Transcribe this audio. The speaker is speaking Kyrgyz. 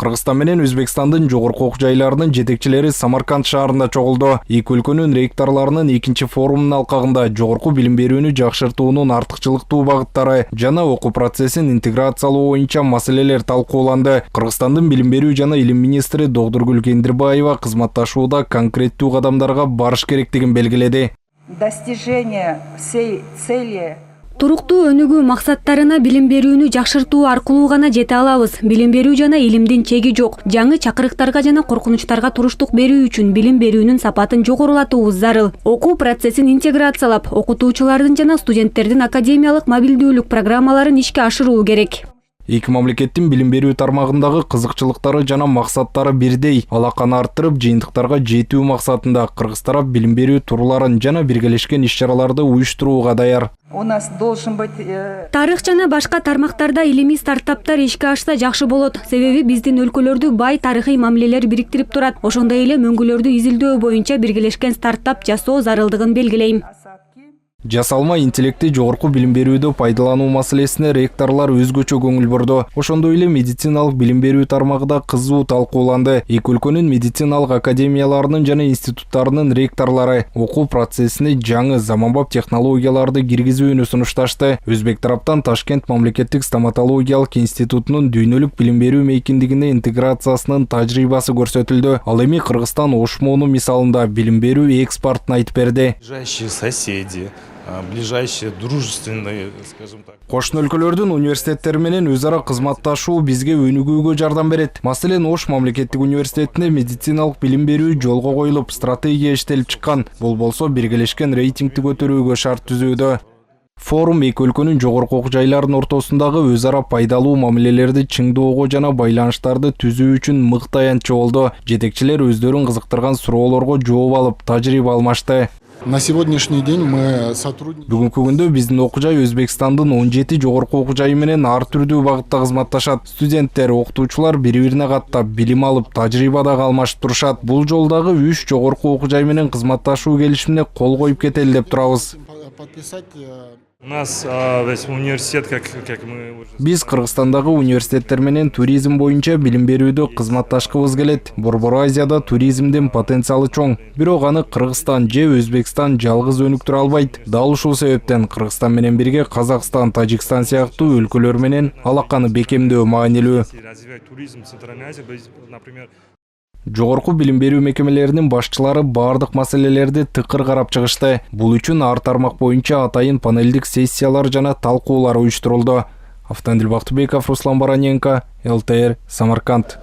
Кыргызстан менен Өзбекстандын жогорку окуу жайларынын жетекчилери Самарканд шаарында чогулду. Эки өлкөнүн ректорлорунун экинчи форумунун алкагында жогорку билим берүүнү жакшыртуунун артыкчылыктуу багыттары жана окуу процессин интеграциялоо боюнча маселелер талкууланды. Кыргызстандын билим берүү жана илим министри Догдургүл Кендирбаева кызматташууда конкреттүү кадамдарга барыш керектигин белгиледи. Достижение всей цели Туруктуу өнүгүү максаттарына билим берүүнү жакшыртуу аркылуу гана жете алабыз. Билим берүү жана илимдин чеги жок. Жаңы чакырыктарга жана коркунучтарга туруштук берүү үчүн билим берүүнүн сапатын жогорулатуубуз зарыл. Окуу процессин интеграциялап, окутуучулардын жана студенттердин академиялык мобилдүүлүк программаларын ишке ашыруу керек. Эки мамлекеттин билим берүү тармагындагы кызыкчылыктары жана максаттары бирдей. Алаканы арттырып, жыйынтыктарга жетүү максатында Кыргыз тарап билим берүү турларын жана биргелешкен иш-чараларды уюштурууга даяр. у нас должен быть... Тарых жана башка тармактарда илимий стартаптар ишке ашса жакшы болот. Себеби биздин өлкөлөрдү бай тарыхый мамилелер бириктирип турат. Ошондой эле мөңгүлөрдү изилдөө боюнча биргелешкен стартап жасоо зарылдыгын белгилейм. Жасалма интеллекти жогорку билим берүүдө пайдалануу маселесине ректорлор өзгөчө көңүл бурду. Ошондой эле медициналык билим берүү тармагында кызуу талкууланды. Эки өлкөнүн медициналык академияларынын жана институттарынын ректорлору окуу процессине жаңы заманбап технологияларды киргизүүнү сунушташты. Өзбек тараптан Ташкент мамлекеттик стоматологиялык институтунун дүйнөлүк билим берүү мейкиндигине интеграциясынын тажрыйбасы көрсөтүлдү. Ал эми Кыргызстан Ошмону мисалында билим берүү экспортун айтып берди. Ближайшие соседи, ближайшие дружественные, скажем так. Кошуна өлкөлөрдүн университеттери менен өз ара кызматташуу бизге өнүгүүгө жардам берет. Маселен, Ош мамлекеттик университетине медициналык билим берүү жолго коюлуп, стратегия иштелип чыккан. Бул болсо биргелешкен рейтингти көтөрүүгө шарт түзүүдө. Форум эки өлкөнүн жогорку окуу жайларынын ортосундагы өз ара пайдалуу мамилелерди чыңдоого жана байланыштарды түзүү үчүн мыкты аянтчы болду. Жетекчилер өздөрүн кызыктырган суроолорго жооп алып, тажрыйба алмашты. На сегодняшний день мы сотрудничаем. Бүгүнкү күндө биздин окуу жай Өзбекстандын 17 жогорку окуу жайы менен ар түрдүү багытта кызматташат. Студенттер, окутуучулар бири-бирине каттап, билим алып, тажрыйба дагы алмашып турушат. Бул жолдагы 3 жогорку окуу жай менен кызматташуу келишимине кол коюп кетели деп турабыз. У нас весь университет, как мы... Биз Кыргызстандагы университеттер менен туризм боюнча билим берүүдө кызматташкыбыз келет. Борбор Азияда туризмдин потенциалы чоң. Бирок аны Кыргызстан же Өзбекстан жалгыз өнүктүрө албайт. Дал ушул себептен Кыргызстан менен бирге Казакстан, Тажикстан сыяктуу өлкөлөр менен алаканы бекемдөө маанилүү. Развивать туризм в Центральной Азии, например... Жогорку билим берүү мекемелеринин башчылары бардык маселелерди тыкыр карап чыгышты. Бул үчүн ар тармак боюнча атайын панелдик сессиялар жана талкуулар уюштурулду. Автандил Бактыбеков, Руслан Бараненко, ЛТР, Самарканд.